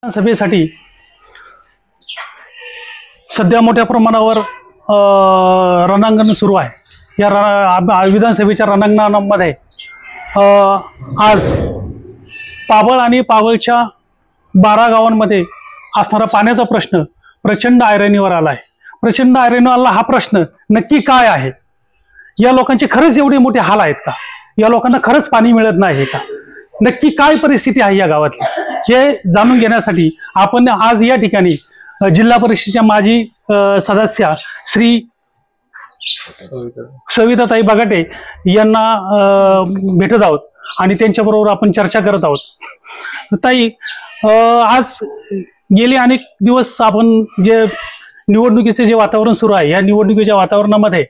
सभेसाठी सध्या मोठ्या प्रमाणावर रणांगण सुरू आहे। या विधानसभेच्या रणांगणामध्ये आज पाबळ आणि पाबळच्या 12 गावांमध्ये असणारा पाण्याचा प्रश्न प्रचंड ऐरणीवर आला आहे। प्रचंड ऐरणीवर आला हा प्रश्न नक्की काय आहे? या लोकांचे खरंच एवढे मोठे हाल आहेत का? या लोकांना खरंच पाणी मिळत नाही का? नक्की काय परिस्थिती आहे या गावातली हे जाणून घेण्यासाठी आपण आज या ठिकाणी जिल्हा परिषदेच्या माजी सदस्या श्री सविताताई बगाटे यांना भेटत आहोत आणि त्यांच्याबरोबर आपण चर्चा करत आहोत। ताई, आज गेले अनेक दिवस आपण जे निवडणुकीचे जे वातावरण सुरू आहे या निवडणुकीच्या वातावरणामध्ये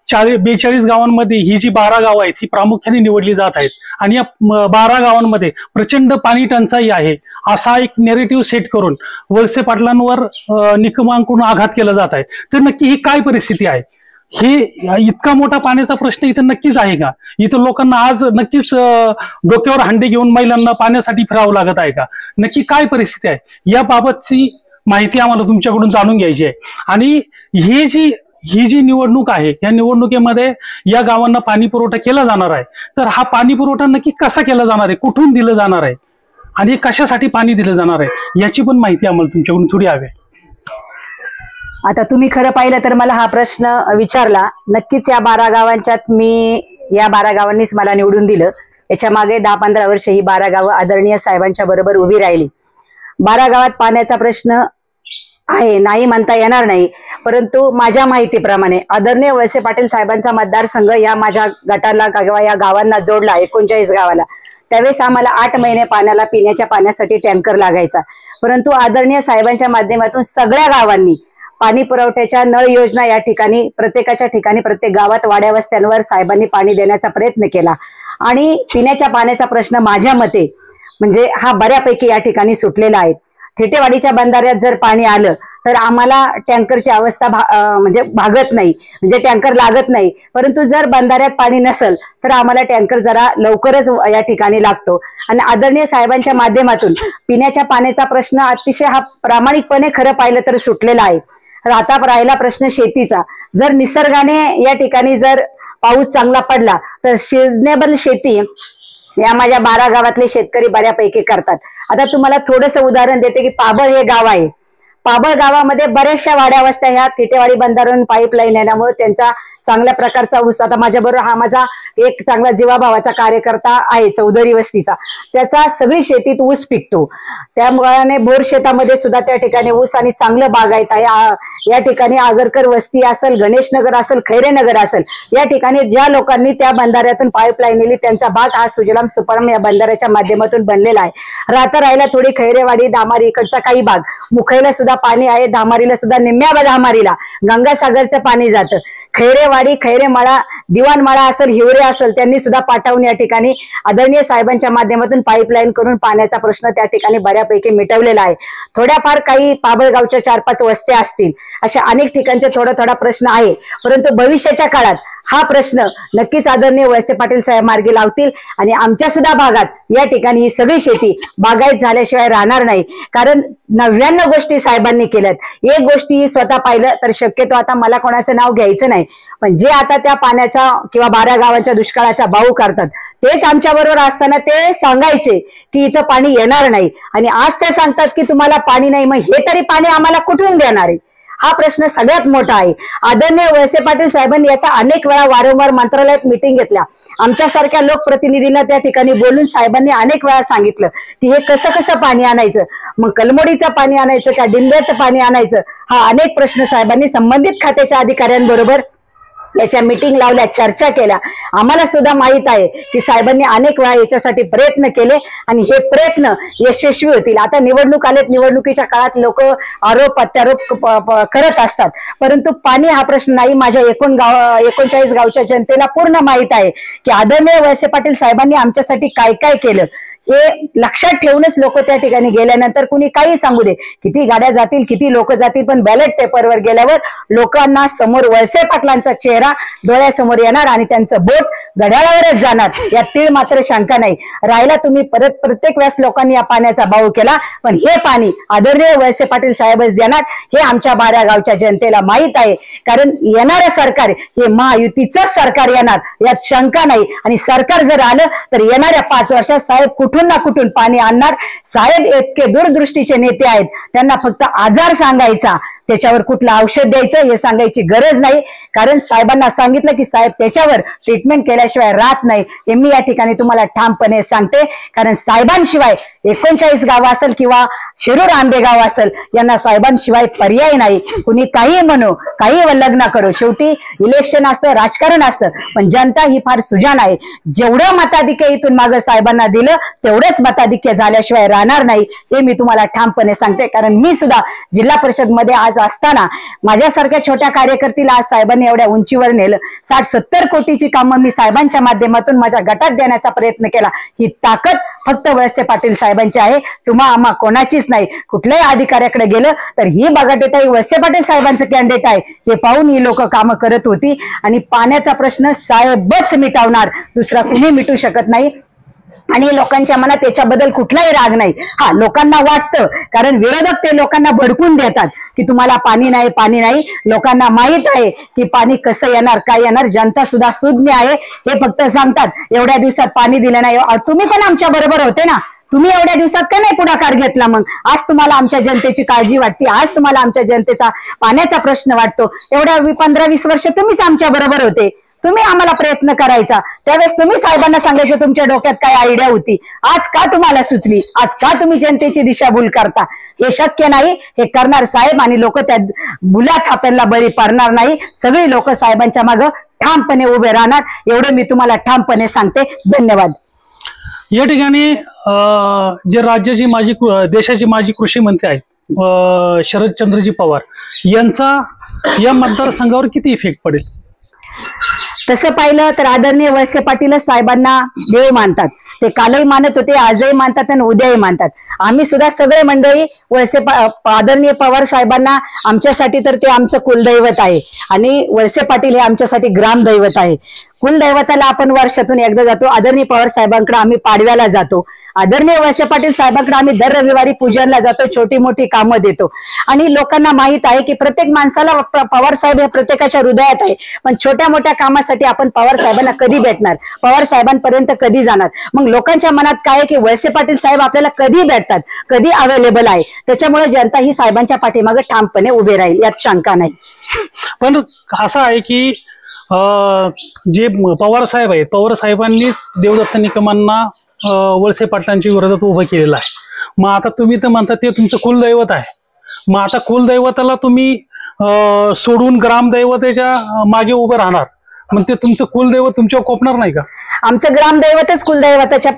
42 गावांमध्ये ही जी 12 गावं आहेत ही प्रामुख्याने निवडली जात आहेत आणि या 12 गावांमध्ये प्रचंड पाणी टंचाई आहे असा एक नेरेटिव्ह सेट करून वळसे पाटलांवर निकमांकडून आघात केला जात आहे। तर नक्की ही काय परिस्थिती आहे? हे इतका मोठा पाण्याचा प्रश्न इथं नक्कीच आहे का? इथं लोकांना आज नक्कीच डोक्यावर हंडे घेऊन महिलांना पाण्यासाठी फिरावं लागत आहे का? नक्की काय परिस्थिती आहे याबाबतची माहिती आम्हाला तुमच्याकडून जाणून घ्यायची आहे। आणि ही जी निवडणूक आहे या निवडणुकीमध्ये या गावांना पाणी पुरवठा केला जाणार आहे, तर हा पाणी पुरवठा नक्की कसा केला जाणार आहे, कुठून दिलं जाणार आहे आणि कशासाठी पाणी दिलं जाणार आहे याची पण माहिती आम्हाला तुमच्याकडून थोडी हवी आहे। आता तुम्ही खरं पाहिलं तर मला हा प्रश्न विचारला, नक्कीच या 12 गावांच्यात या 12 गावांनीच मला निवडून दिलं। याच्या मागे 10-15 वर्ष ही 12 गावं आदरणीय साहेबांच्या बरोबर उभी राहिली। 12 गावात पाण्याचा प्रश्न आहे नाही म्हणता येणार नाही, परंतु माझ्या माहितीप्रमाणे आदरणीय वळसे पाटील साहेबांचा मतदारसंघ या माझ्या गटाला किंवा या गावांना जोडला 39 गावाला। त्यावेळेस आम्हाला 8 महिने पाण्याला पिण्याच्या पाण्यासाठी टँकर लागायचा, परंतु आदरणीय साहेबांच्या माध्यमातून सगळ्या गावांनी पाणी पुरवठ्याच्या नळ योजना या ठिकाणी प्रत्येकाच्या ठिकाणी प्रत्येक गावात वाड्या वस्त्यांवर साहेबांनी पाणी देण्याचा प्रयत्न केला आणि पिण्याच्या पाण्याचा प्रश्न माझ्या मते म्हणजे हा बऱ्यापैकी या ठिकाणी सुटलेला आहे। थेटेवाडीच्या बंधाऱ्यात जर पाणी आलं तर आम्हाला टँकरची अवस्था म्हणजे भागत नाही, म्हणजे टँकर लागत नाही, परंतु जर बंधाऱ्यात पाणी नसेल तर आम्हाला टँकर जरा लवकरच या ठिकाणी लागतो। आणि आदरणीय साहेबांच्या माध्यमातून पिण्याच्या पाण्याचा प्रश्न अतिशय हा प्रामाणिकपणे खरं पाहिलं तर सुटलेला आहे। आता राहिला प्रश्न शेतीचा, जर निसर्गाने या ठिकाणी जर पाऊस चांगला पडला तर सिजनेबल शेती या माझ्या 12 गावातले शेतकरी बऱ्यापैकी करतात। आता तुम्हाला थोडंसं उदाहरण देते की पाबळ हे गाव आहे। पाबळ गावामध्ये बऱ्याचशा वाड्या वस्त्या ह्या थेटेवाडी बंधाऱ्यावरून पाईपलाईन येण्यामुळे त्यांचा चांगल्या प्रकारचा ऊस, आता माझ्याबरोबर हा माझा एक चांगला जीवाभावाचा कार्यकर्ता आहे चौधरी वस्तीचा, त्याचा सगळी शेतीत ऊस पिकतो, त्यामुळे बोर शेतामध्ये सुद्धा त्या ठिकाणी ऊस आणि चांगलं बागायत आहे। या ठिकाणी आगरकर वस्ती असेल, गणेशनगर असेल, खैरेनगर असेल, या ठिकाणी ज्या लोकांनी त्या बंधाऱ्यातून पाईपलाईन नेली त्यांचा भाग हा सुजलाम सुफलाम या बंधाऱ्याच्या माध्यमातून बनलेला आहे। आता राहिला थोडी खैरेवाडी धामारी इकडचा काही भाग, मुखैला सुद्धा पाणी आहे, धामारीला सुद्धा निम्म्या धामारीला गंगासागरचं पाणी जातं। खैरेवाडी, खैरेमाळा, दिवाणमाळा असेल, हिवरे असेल, त्यांनी सुद्धा पाठवून या ठिकाणी आदरणीय साहेबांच्या माध्यमातून पाईपलाईन करून पाण्याचा प्रश्न त्या ठिकाणी बऱ्यापैकी मिटवलेला आहे। थोड्याफार काही पाबळगावच्या 4-5 वस्त्या असतील, अशा अनेक ठिकाणचे थोडा प्रश्न आहे, परंतु भविष्याच्या काळात हा प्रश्न नक्कीच आदरणीय वळसे पाटील साहेब मार्गी लावतील आणि आमच्या सुद्धा भागात या ठिकाणी ही सगळी शेती बागायत झाल्याशिवाय राहणार नाही। कारण 99 गोष्टी साहेबांनी केल्यात, एक गोष्टी स्वतः पाहिलं तर शक्यतो आता मला कोणाचं नाव घ्यायचं नाही, पण जे आता त्या पाण्याचा किंवा 12 गावांच्या दुष्काळाचा बाऊ करतात तेच आमच्या बरोबर असताना ते सांगायचे की इथं पाणी येणार नाही आणि आज ते सांगतात की तुम्हाला पाणी नाही, मग हे तरी पाणी आम्हाला कुठून देणार आहे? हा प्रश्न सगळ्यात मोठा आहे। आदरणीय वळसे पाटील साहेबांनी याचा अनेक वेळा वारंवार मंत्रालयात मिटिंग घेतल्या, आमच्यासारख्या लोकप्रतिनिधींना त्या ठिकाणी बोलून साहेबांनी अनेक वेळा सांगितलं की हे कसं पाणी आणायचं, मग कलमोडीचं पाणी आणायचं का डिंब्याचं पाणी आणायचं, हा अनेक प्रश्न साहेबांनी संबंधित खात्याच्या अधिकाऱ्यांबरोबर याच्या मीटिंग लावल्या, चर्चा केल्या। आम्हाला सुद्धा माहित आहे की साहेबांनी अनेक वेळा याच्यासाठी प्रयत्न केले आणि हे प्रयत्न यशस्वी होतील। आता निवडणूक आलेत, निवडणुकीच्या काळात लोक आरोप प्रत्यारोप करत असतात, परंतु पाणी हा प्रश्न नाही। माझ्या 39 गावच्या जनतेला पूर्ण माहित आहे की आदरणीय वळसे पाटील साहेबांनी आमच्यासाठी काय काय केलं, हे लक्षात ठेवूनच लोक त्या ठिकाणी गेल्यानंतर कुणी काही सांगू दे, किती गाड्या जातील, किती लोक जातील, पण बॅलेट पेपरवर गेल्यावर लोकांना समोर वळसे पाटलांचा चेहरा डोळ्यासमोर येणार आणि त्यांचं बोट घड्याळावरच जाणार, यात तीळ मात्र शंका नाही. राहिला तुम्ही परत प्रत्येक वेळेस लोकांनी या पाण्याचा बाऊ केला, पण हे पाणी आदरणीय वळसे पाटील साहेबच देणार हे आमच्या बारा गावच्या जनतेला माहित आहे. कारण येणारं सरकार हे महायुतीचंच सरकार येणार, यात शंका नाही. आणि सरकार जर आलं तर येणाऱ्या 5 वर्षात साहेब कुठून ना कुठून पाणी आणणार. साहेब इतके दूरदृष्टीचे नेते आहेत, त्यांना फक्त आजार सांगायचा, त्याच्यावर कुठलं औषध द्यायचं हे सांगायची गरज नाही. कारण साहेबांना सांगितलं की साहेब त्याच्यावर ट्रीटमेंट केल्याशिवाय राहत नाही, हे मी या ठिकाणी तुम्हाला ठामपणे सांगते. कारण साहेबांशिवाय 39 गाव असेल किंवा शिरूर आंबेगाव असेल, यांना साहेबांशिवाय पर्याय नाही. कुणी काही म्हणू, काही लग्न करू, शेवटी इलेक्शन असतं, राजकारण असतं, पण जनता ही फार सुजाण आहे. जेवढं मताधिक्य इथून मागं साहेबांना दिलं तेवढंच मताधिक्य झाल्याशिवाय राहणार नाही, हे मी तुम्हाला ठामपणे सांगते. कारण मी सुद्धा जिल्हा परिषद मध्ये आज असताना माझ्यासारख्या छोट्या कार्यकर्तीला आज साहेबांनी एवढ्या उंचीवर नेलं. 60-70 कोटीची कामं मी साहेबांच्या माध्यमातून माझ्या गटात देण्याचा प्रयत्न केला. ही ताकद फक्त वळसे पाटील साहेबांची आहे, तुम्हा आम्हा कोणाचीच नाही. कुठल्याही अधिकाऱ्याकडे गेलं तर ही बघाटेताई वळसे पाटील साहेबांचं कॅन्डिडेट आहे हे पाहून ही लोक कामं करत होती. आणि पाण्याचा प्रश्न साहेबच मिटवणार, दुसरा कुणी मिटू शकत नाही. आणि लोकांच्या मनात त्याच्याबद्दल कुठलाही राग नाही. हा, लोकांना वाटतं, कारण विरोधक ते लोकांना भडकून देतात की तुम्हाला पाणी नाही, पाणी नाही. लोकांना माहित आहे की पाणी कसं येणार, काय येणार. जनता सुद्धा सुज्ञ आहे, हे फक्त सांगतात एवढ्या दिवसात पाणी दिलं नाही. तुम्ही पण आमच्या बरोबर होते ना, तुम्ही एवढ्या दिवसात का नाही पुढाकार घेतला? मग आज तुम्हाला आमच्या जनतेची काळजी वाटते, आज तुम्हाला आमच्या जनतेचा पाण्याचा प्रश्न वाटतो. एवढ्या 15-20 वर्ष तुम्हीच आमच्या बरोबर होते, तुम्ही आम्हाला प्रयत्न करायचा, त्यावेळेस तुम्ही साहेबांना सांगायचं तुमच्या डोक्यात काय आयडिया होती. आज का तुम्हाला सुचली? आज का तुम्ही जनतेची दिशाभूल करता? हे शक्य नाही. हे करणार साहेब, आणि लोक त्या भुलात आपल्याला बळी पडणार नाही. सगळी लोक साहेबांच्या मागं ठामपणे उभे राहणार, एवढं मी तुम्हाला ठामपणे सांगते. धन्यवाद. या ठिकाणी जे राज्याची देशाची माजी कृषी मंत्री आहेत शरदचंद्रजी पवार, यांचा या मतदारसंघावर किती इफेक्ट पडेल? तसं पाहिलं तर आदरणीय वळसे पाटीलच साहेबांना देव मानतात. ते कालही मानत होते, आजही मानतात आणि उद्याही मानतात. आम्ही सुद्धा सगळे मंडळी आदरणीय पवार साहेबांना, आमच्यासाठी तर ते आमचं कुलदैवत आहे आणि वळसे पाटील हे आमच्यासाठी ग्रामदैवत आहे. कुलदैवताला आपण वर्षातून एकदा जातो. आदरणीय पवार साहेबांकडे आम्ही पाडव्याला जातो. आदरणीय वळसे पाटील साहेबांकडे आम्ही दर रविवारी पूजनला जातो, छोटी मोठी कामं देतो. आणि लोकांना माहित आहे की प्रत्येक माणसाला पवार साहेब हे प्रत्येकाच्या हृदयात आहे, पण छोट्या मोठ्या कामासाठी आपण पवार साहेबांना कधी भेटणार, पवार साहेबांपर्यंत कधी जाणार? मग लोकांच्या मनात काय आहे की वळसे पाटील साहेब आपल्याला कधी भेटतात, कधी अवेलेबल आहे. त्याच्यामुळे जनता ही साहेबांच्या पाठीमागे ठामपणे उभे राहील, यात शंका नाही. पण असं आहे की जे पवार साहेब आहेत, पवार साहेबांनीच देवदत्त निकमांना वळसे पाटलांच्या विरोधात उभं केलेलं आहे. मग आता तुम्ही तर म्हणता ते तुमचं कुलदैवत आहे, मग आता कुलदैवताला तुम्ही सोडून ग्रामदैवतेच्या मागे उभं राहणार, मग ते तुमचं कुलदैवत तुमच्यावर कोपणार नाही का? आमचं ग्रामदैवतच कुलदैवताच्या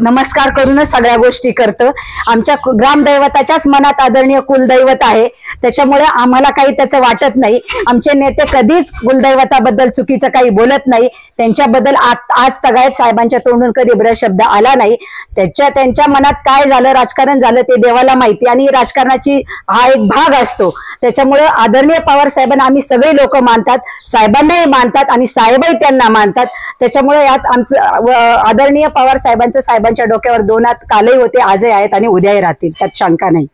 नमस्कार करूनच सगळ्या गोष्टी करतं. आमच्या ग्रामदैवताच्याच मनात आदरणीय कुलदैवत आहे, त्याच्यामुळे आम्हाला काही त्याचं वाटत नाही. आमचे नेते कधीच कुलदैवताबद्दल चुकीचं काही बोलत नाही. त्यांच्याबद्दल आज तगायत साहेबांच्या तोंडून कधी ब्र शब्द आला नाही. त्यांच्या मनात काय झालं, राजकारण झालं ते देवाला माहिती, आणि राजकारणाची हा एक भाग असतो. त्याच्यामुळे आदरणीय पवार साहेबांना आम्ही सगळे लोक मानतात, साहेबांनाही मानतात आणि साहेबही त्यांना मानतात. त्याच्यामुळे यात आमचं आदरणीय पवार साहेबांचं साहेबांच्या डोक्यावर 2 हात कालही होते, आजही आहेत आणि उद्याही राहतील, त्यात शंका नाही.